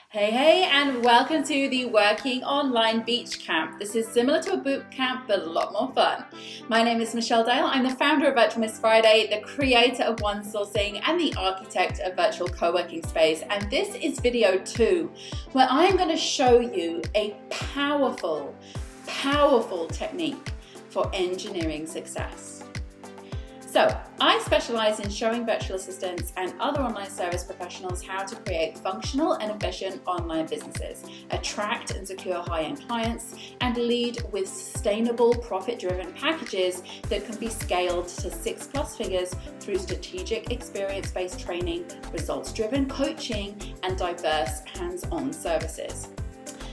Hey, and welcome to the Working Online Beach Camp. This is similar to a boot camp, but a lot more fun. My name is Michelle Dale. I'm the founder of Virtual Miss Friday, the creator of One Sourcing, and the architect of Virtual Co-Working Space. And this is video 2, where I'm going to show you a powerful technique for engineering success. So, I specialise in showing virtual assistants and other online service professionals how to create functional and efficient online businesses, attract and secure high-end clients, and lead with sustainable, profit-driven packages that can be scaled to 6+ figures through strategic, experience-based training, results-driven coaching, and diverse hands-on services.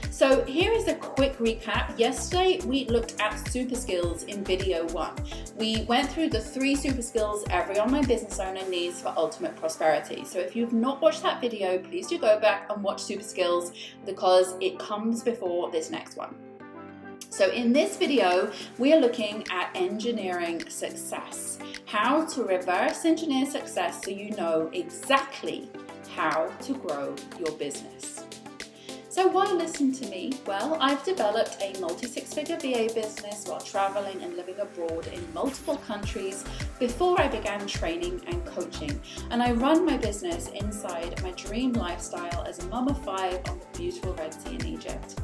So here is a quick recap. Yesterday we looked at super skills in video 1. We went through the 3 super skills every online business owner needs for ultimate prosperity. So if you've not watched that video, please do go back and watch super skills because it comes before this next one. So in this video, we are looking at engineering success, how to reverse engineer success so you know exactly how to grow your business. So why listen to me? Well, I've developed a multi-6-figure VA business while traveling and living abroad in multiple countries before I began training and coaching. And I run my business inside my dream lifestyle as a mum of 5 on the beautiful Red Sea in Egypt.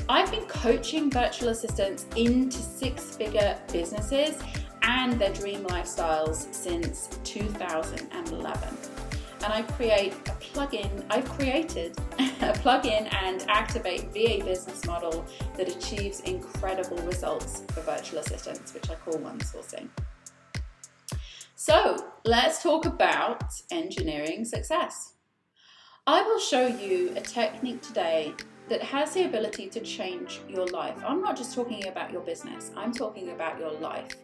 I've been coaching virtual assistants into 6-figure businesses and their dream lifestyles since 2011. And I've created a plug-in and activate VA business model that achieves incredible results for virtual assistants, which I call One Sourcing. So let's talk about engineering success. I will show you a technique today that has the ability to change your life. I'm not just talking about your business, I'm talking about your life,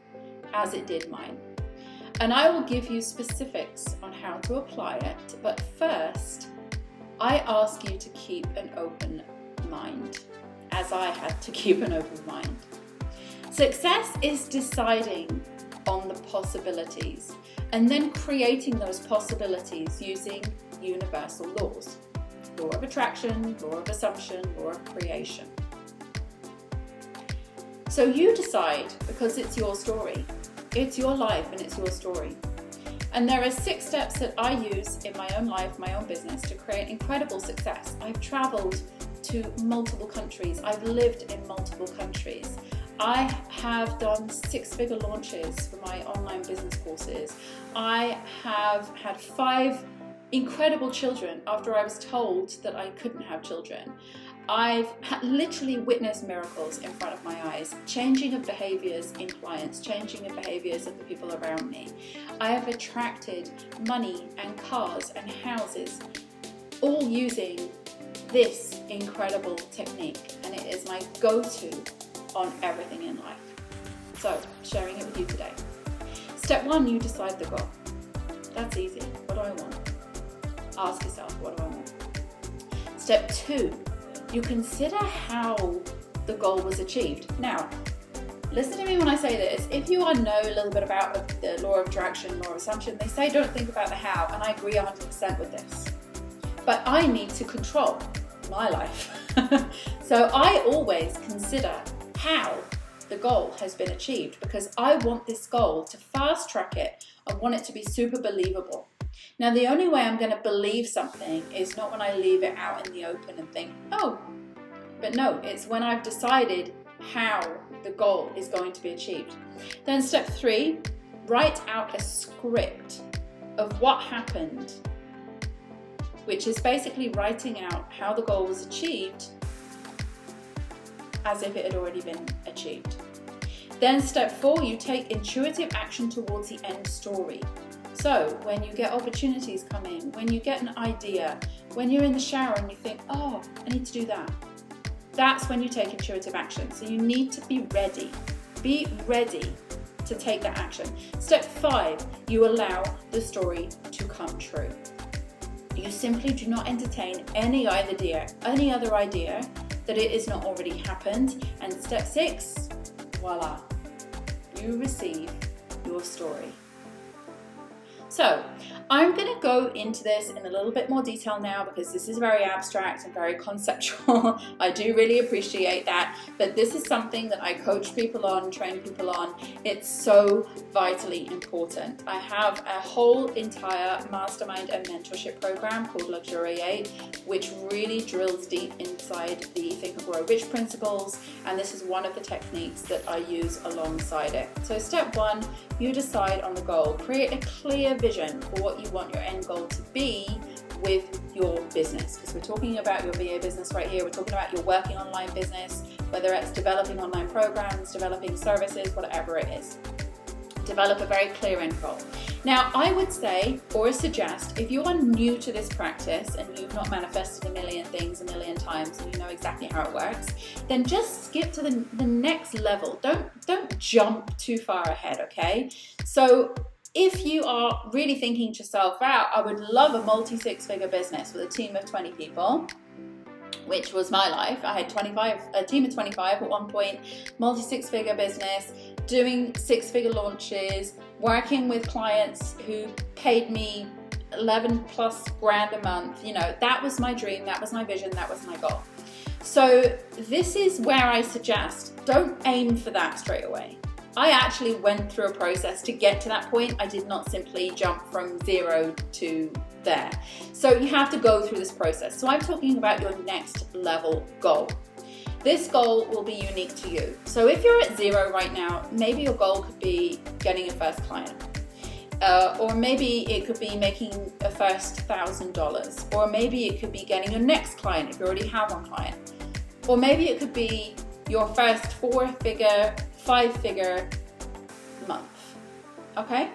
as it did mine. And I will give you specifics on how to apply it, but first, I ask you to keep an open mind, as I had to keep an open mind. Success is deciding on the possibilities and then creating those possibilities using universal laws. Law of attraction, law of assumption, law of creation. So you decide, because it's your story. It's your life and it's your story. And there are 6 steps that I use in my own life, my own business, to create incredible success. I've traveled to multiple countries. I've lived in multiple countries. I have done 6-figure launches for my online business courses. I have had 5 incredible children after I was told that I couldn't have children. I've literally witnessed miracles in front of my eyes, changing of behaviors in clients, changing of behaviors of the people around me. I have attracted money and cars and houses, all using this incredible technique, and it is my go-to on everything in life. So, sharing it with you today. Step 1, you decide the goal. That's easy. What do I want? Ask yourself, what do I want? Step 2, you consider how the goal was achieved. Now, listen to me when I say this. If you know a little bit about the law of attraction, law of assumption, they say don't think about the how, and I agree 100% with this. But I need to control my life. So I always consider how the goal has been achieved because I want this goal to fast track it. I want it to be super believable. Now, the only way I'm going to believe something is not when I leave it out in the open and think, oh, but no, it's when I've decided how the goal is going to be achieved. Then step 3, write out a script of what happened, which is basically writing out how the goal was achieved as if it had already been achieved. Then step 4, you take intuitive action towards the end story. So when you get opportunities come in, when you get an idea, when you're in the shower and you think, oh, I need to do that, that's when you take intuitive action. So you need to be ready. Be ready to take that action. Step 5, you allow the story to come true. You simply do not entertain any other idea that it is not already happened. And step 6, voila, you receive your story. So I'm going to go into this in a little bit more detail now because this is very abstract and very conceptual. I do really appreciate that, but this is something that I coach people on, train people on. It's so vitally important. I have a whole entire mastermind and mentorship program called Luxuriate, which really drills deep inside the Think and Grow Rich principles, and this is one of the techniques that I use alongside it. So step one, you decide on the goal. Create a clear vision for what you want your end goal to be with your business, because we're talking about your VA business right here. We're talking about your working online business, whether it's developing online programs, developing services, whatever it is. Develop a very clear end goal. Now, I would say or suggest, if you are new to this practice and you've not manifested a million things a million times and you know exactly how it works, then just skip to the next level. Don't jump too far ahead, okay? So if you are really thinking to yourself, wow, I would love a multi-six-figure business with a team of 20 people, which was my life. I had a team of 25 at one point, multi-six-figure business, doing six-figure launches, working with clients who paid me 11 plus grand a month. You know, that was my dream, that was my vision, that was my goal. So this is where I suggest, don't aim for that straight away. I actually went through a process to get to that point. I did not simply jump from zero to there. So you have to go through this process. So I'm talking about your next level goal. This goal will be unique to you. So if you're at zero right now, maybe your goal could be getting your first client. Or maybe it could be making a first $1,000. Or maybe it could be getting your next client if you already have one client. Or maybe it could be your first 4-figure, 5-figure month. Okay?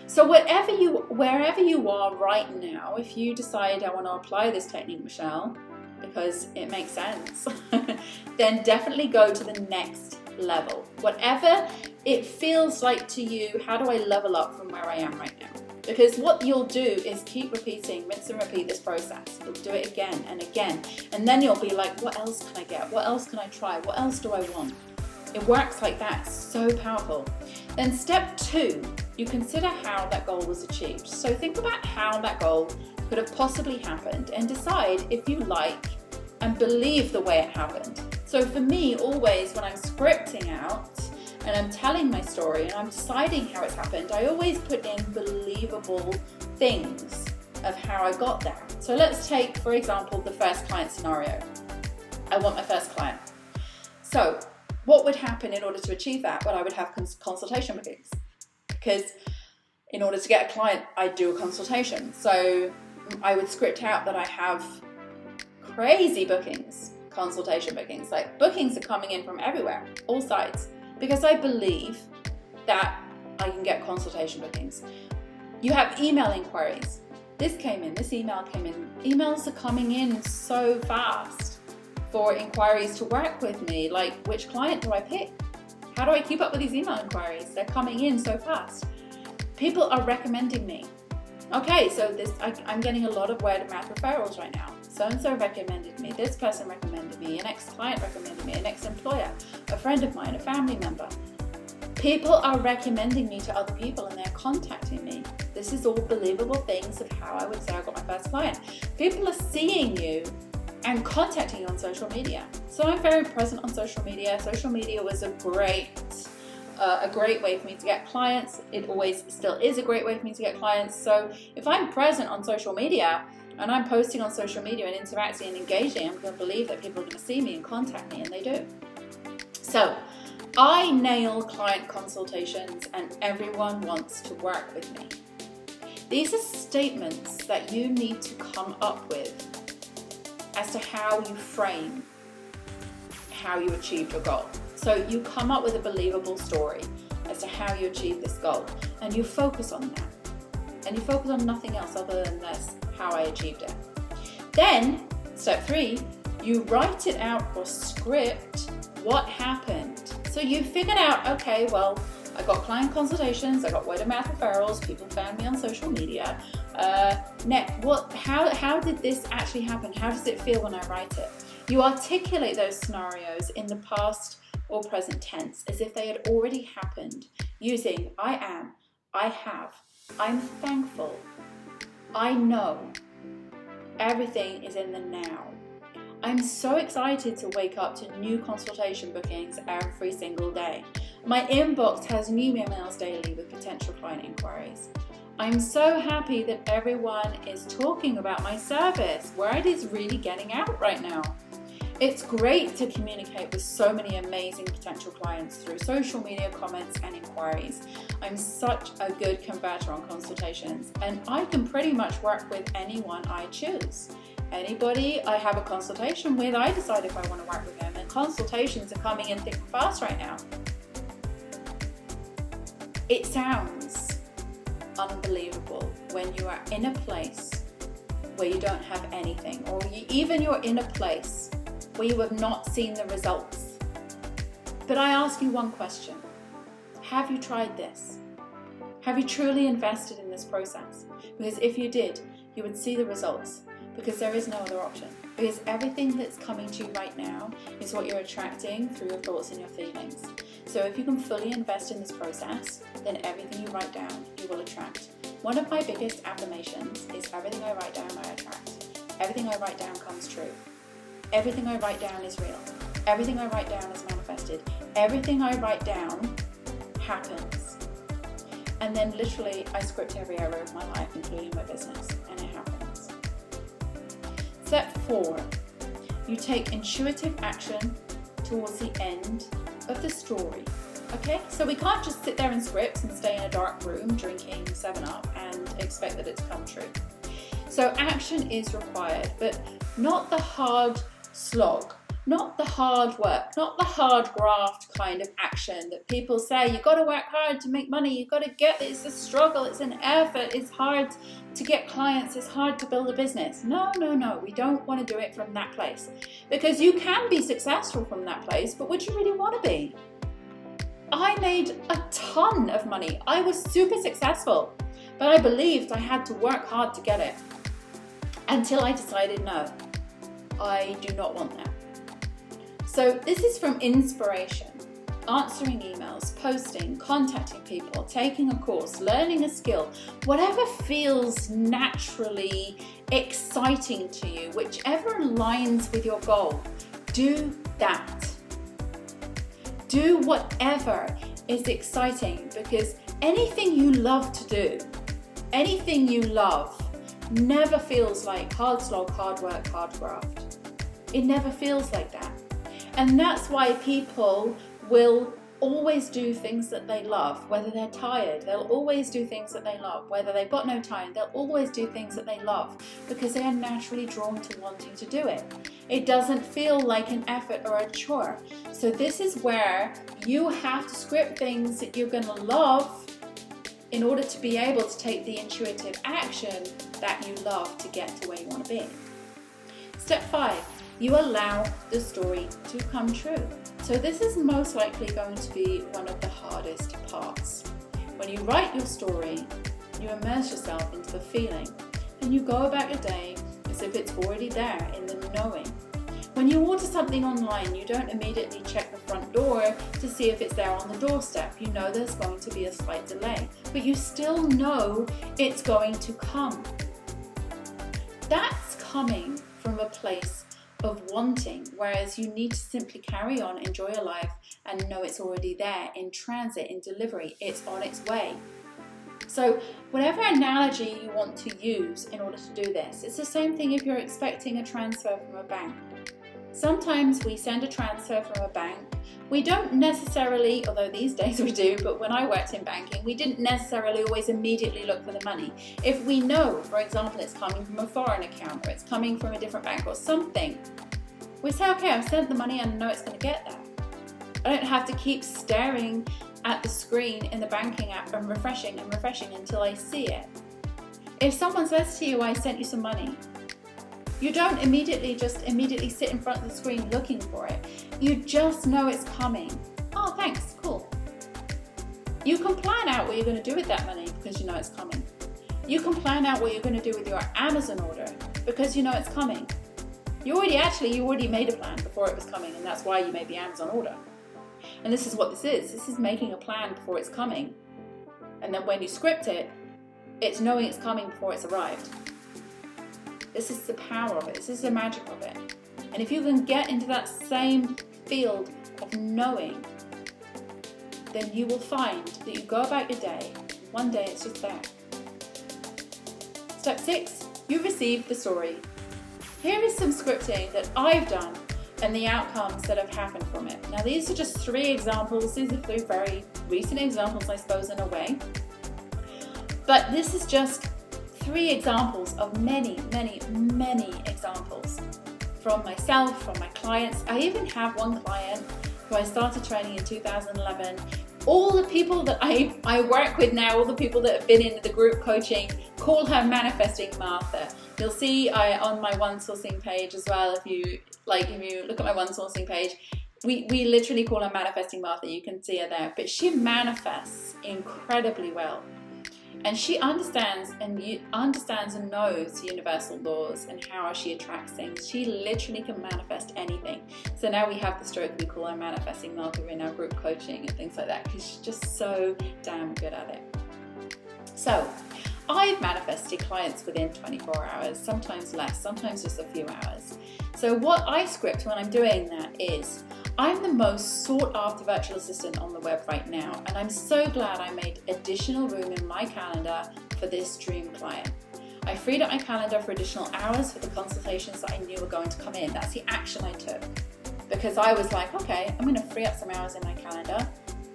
So wherever you are right now, if you decide I want to apply this technique, Michelle, because it makes sense, then definitely go to the next level. Whatever it feels like to you, how do I level up from where I am right now? Because what you'll do is keep repeating, rinse and repeat this process. You'll do it again and again. And then you'll be like, what else can I get? What else can I try? What else do I want? It works like that. It's so powerful. Then step 2, you consider how that goal was achieved. So think about how that goal could have possibly happened and decide if you like and believe the way it happened. So for me, always when I'm scripting out and I'm telling my story and I'm deciding how it's happened, I always put in believable things of how I got there. So let's take, for example, the first client scenario. I want my first client. So what would happen in order to achieve that? Well, I would have consultation bookings, because in order to get a client, I do a consultation. So I would script out that I have crazy bookings, consultation bookings, like bookings are coming in from everywhere, all sides, because I believe that I can get consultation bookings. You have email inquiries. This came in, this email came in. Emails are coming in so fast for inquiries to work with me, like which client do I pick? How do I keep up with these email inquiries? They're coming in so fast. People are recommending me. Okay, so I'm getting a lot of word of mouth referrals right now. So-and-so recommended me, this person recommended me, an ex-client recommended me, an ex-employer, a friend of mine, a family member. People are recommending me to other people and they're contacting me. This is all believable things of how I would say I got my first client. People are seeing you and contacting you on social media. So I'm very present on social media. Social media was a great way for me to get clients. It always still is a great way for me to get clients. So if I'm present on social media and I'm posting on social media and interacting and engaging, I'm going to believe that people are going to see me and contact me, and they do. So I nail client consultations and everyone wants to work with me. These are statements that you need to come up with as to how you frame how you achieved your goal. So you come up with a believable story as to how you achieved this goal, and you focus on that. And you focus on nothing else other than this, how I achieved it. Then, step 3, you write it out or script what happened. So you figured out, okay, well, I got client consultations, I got word of mouth referrals, people found me on social media. How did this actually happen? How does it feel when I write it? You articulate those scenarios in the past or present tense as if they had already happened, using I am, I have, I'm thankful. I know everything is in the now. I'm so excited to wake up to new consultation bookings every single day. My inbox has new emails daily with potential client inquiries. I'm so happy that everyone is talking about my service. Word is really getting out right now. It's great to communicate with so many amazing potential clients through social media comments and inquiries. I'm such a good converter on consultations, and I can pretty much work with anyone I choose. Anybody I have a consultation with, I decide if I want to work with them, and consultations are coming in thick and fast right now. It sounds unbelievable when you are in a place where you don't have anything, or you're in a place where you have not seen the results. But I ask you one question. Have you tried this? Have you truly invested in this process? Because if you did, you would see the results, because there is no other option. Because everything that's coming to you right now is what you're attracting through your thoughts and your feelings. So if you can fully invest in this process, then everything you write down, you will attract. One of my biggest affirmations is everything I write down, I attract. Everything I write down comes true. Everything I write down is real. Everything I write down is manifested. Everything I write down happens. And then literally I script every area of my life, including my business, and it happens. Step 4, you take intuitive action towards the end of the story. Okay, so we can't just sit there and script and stay in a dark room drinking 7-Up and expect that it to come true. So action is required, but not the hard slog, not the hard work, not the hard graft kind of action that people say, you've got to work hard to make money, you've got to get it, it's a struggle, it's an effort, it's hard to get clients, it's hard to build a business. No, we don't want to do it from that place. Because you can be successful from that place, but would you really want to be? I made a ton of money. I was super successful, but I believed I had to work hard to get it. Until I decided, no, I do not want that. So this is from inspiration, answering emails, posting, contacting people, taking a course, learning a skill, whatever feels naturally exciting to you, whichever aligns with your goal, do that. Do whatever is exciting, because anything you love to do, anything you love, never feels like hard slog, hard work, hard graft. It never feels like that. And that's why people will always do things that they love. Whether they're tired, they'll always do things that they love. Whether they've got no time, they'll always do things that they love, because they are naturally drawn to wanting to do it. It doesn't feel like an effort or a chore. So this is where you have to script things that you're going to love in order to be able to take the intuitive action that you love to get to where you want to be. Step 5, you allow the story to come true. So this is most likely going to be one of the hardest parts. When you write your story, you immerse yourself into the feeling, and you go about your day as if it's already there in the knowing. When you order something online, you don't immediately check the front door to see if it's there on the doorstep. You know there's going to be a slight delay, but you still know it's going to come. That's coming from a place of wanting, whereas you need to simply carry on, enjoy your life, and know it's already there in transit, in delivery, it's on its way. So whatever analogy you want to use in order to do this, it's the same thing if you're expecting a transfer from a bank. Sometimes we send a transfer from a bank. We don't necessarily, although these days we do, but when I worked in banking, we didn't necessarily always immediately look for the money. If we know, for example, it's coming from a foreign account, or it's coming from a different bank or something, we say, okay, I've sent the money and I know it's going to get there. I don't have to keep staring at the screen in the banking app and refreshing until I see it. If someone says to you, I sent you some money, you don't immediately sit in front of the screen looking for it. You just know it's coming. Oh, thanks, cool. You can plan out what you're going to do with that money because you know it's coming. You can plan out what you're going to do with your Amazon order because you know it's coming. You already made a plan before it was coming, and that's why you made the Amazon order. And this is what this is. This is making a plan before it's coming. And then when you script it, It's knowing it's coming before it's arrived. This is the power of it. This is the magic of it. And if you can get into that same field of knowing, then you will find that you go about your day, one day it's just there. Step 6, you receive the story. Here is some scripting that I've done and the outcomes that have happened from it. Now these are just 3 examples. These are 3 very recent examples, I suppose, in a way. But this is just 3 examples of many, many, many examples from myself, from my clients. I even have one client who I started training in 2011. All the people that I work with now, all the people that have been in the group coaching, call her Manifesting Martha. You'll see on my One Sourcing page as well, if you look at my One Sourcing page, we literally call her Manifesting Martha. You can see her there, but she manifests incredibly well. And she understands and knows universal laws and how she attracts things. She literally can manifest anything. So now we have the stroke, we call her Manifesting Martha in our group coaching and things like that, because she's just so damn good at it. So I've manifested clients within 24 hours, sometimes less, sometimes just a few hours. So what I script when I'm doing that is, I'm the most sought after virtual assistant on the web right now, and I'm so glad I made additional room in my calendar for this dream client. I freed up my calendar for additional hours for the consultations that I knew were going to come in. That's the action I took, because I was like, okay, I'm going to free up some hours in my calendar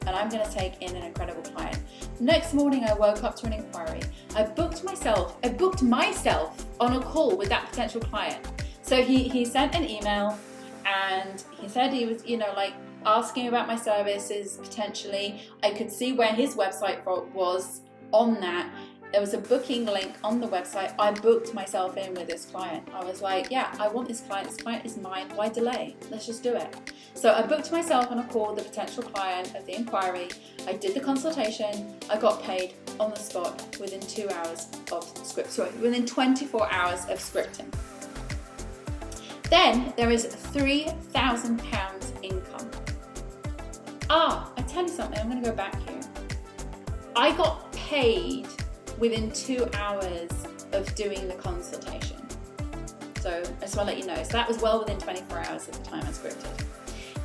and I'm going to take in an incredible client. Next morning I woke up to an inquiry. I booked myself on a call with that potential client. So he sent an email and he said he was, asking about my services potentially. I could see where his website was on that. There was a booking link on the website. I booked myself in with this client. I was like, yeah, I want this client. This client is mine. Why delay? Let's just do it. So I booked myself on a call with the potential client of the inquiry. I did the consultation. I got paid on the spot within 2 hours of within 24 hours of scripting. Then there is £3,000 income. I tell you something, I'm going to go back here. I got paid within 2 hours of doing the consultation. So I just want to let you know. So that was well within 24 hours at the time I scripted.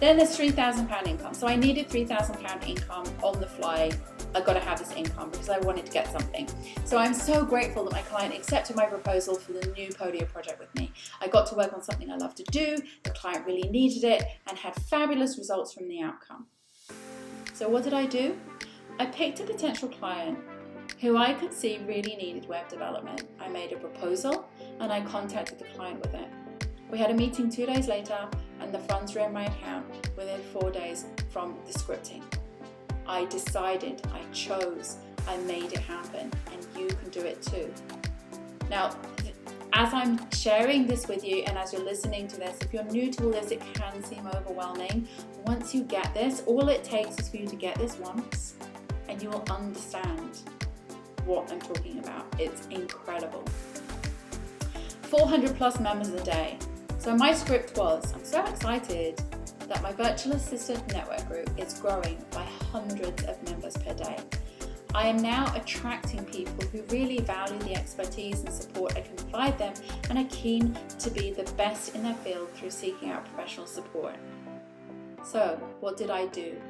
Then there's £3,000 income. So I needed £3,000 income on the fly. I've got to have this income because I wanted to get something. So I'm so grateful that my client accepted my proposal for the new Podia project with me. I got to work on something I love to do. The client really needed it and had fabulous results from the outcome. So what did I do? I picked a potential client who I could see really needed web development. I made a proposal and I contacted the client with it. We had a meeting 2 days later and the funds were in my account within 4 days from the scripting. I decided, I chose, I made it happen, and you can do it too. Now, as I'm sharing this with you and as you're listening to this, if you're new to all this, it can seem overwhelming. Once you get this, all it takes is for you to get this once and you will understand what I'm talking about. It's incredible. 400 plus members a day. So my script was, I'm so excited that my virtual assistant network group is growing by hundreds of members per day. I am now attracting people who really value the expertise and support I can provide them and are keen to be the best in their field through seeking out professional support. So what did I do?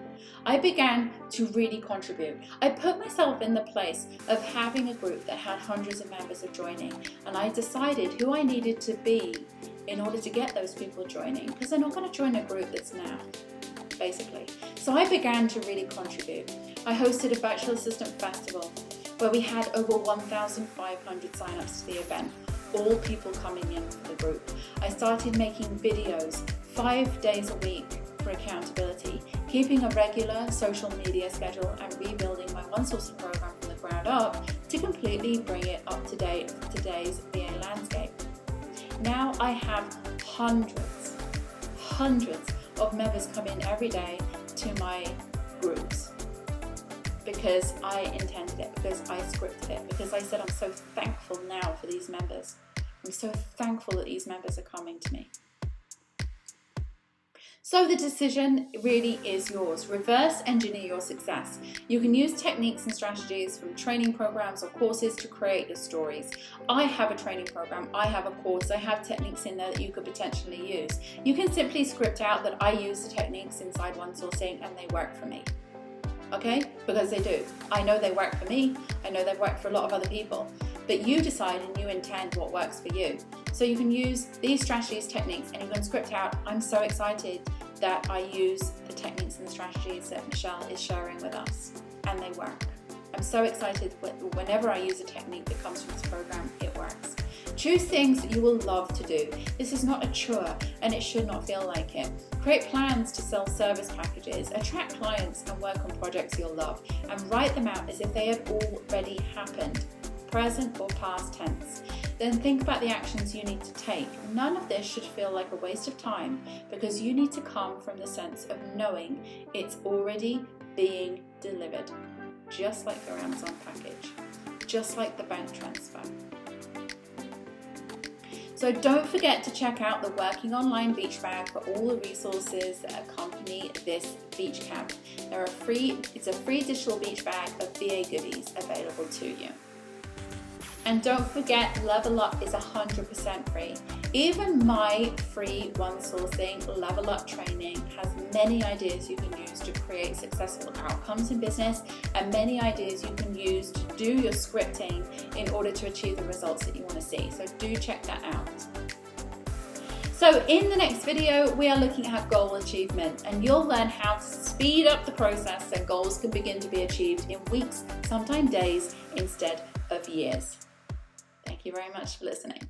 I began to really contribute. I put myself in the place of having a group that had hundreds of members of joining, and I decided who I needed to be in order to get those people joining, because they're not going to join a group that's now, basically. So I began to really contribute. I hosted a virtual assistant festival where we had over 1,500 sign-ups to the event, all people coming in for the group. I started making videos 5 days a week for accountability, keeping a regular social media schedule and rebuilding my One Sourcing program from the ground up to completely bring it up to date for today's VA landscape. Now I have hundreds of members come in every day to my groups because I intended it, because I scripted it, because I said I'm so thankful now for these members. I'm so thankful that these members are coming to me. So the decision really is yours. Reverse engineer your success. You can use techniques and strategies from training programs or courses to create your stories. I have a training program, I have a course, I have techniques in there that you could potentially use. You can simply script out that I use the techniques inside One Sourcing and they work for me. Okay? Because they do. I know they work for me, I know they've worked for a lot of other people. But you decide and you intend what works for you. So you can use these strategies, techniques, and you can script out, I'm so excited that I use the techniques and strategies that Michelle is sharing with us, and they work. I'm so excited whenever I use a technique that comes from this program, it works. Choose things that you will love to do. This is not a chore and it should not feel like it. Create plans to sell service packages, attract clients and work on projects you'll love, and write them out as if they have already happened, present or past tense. Then think about the actions you need to take. None of this should feel like a waste of time because you need to come from the sense of knowing it's already being delivered, just like your Amazon package, just like the bank transfer. So don't forget to check out the Working Online Beach Bag for all the resources that accompany this beach camp. It's a free digital beach bag of VA goodies available to you. And don't forget, Level Up is 100% free. Even my free One Sourcing Level Up training has many ideas you can use to create successful outcomes in business and many ideas you can use to do your scripting in order to achieve the results that you want to see. So do check that out. So in the next video, we are looking at goal achievement, and you'll learn how to speed up the process so goals can begin to be achieved in weeks, sometimes days, instead of years. Thank you very much for listening.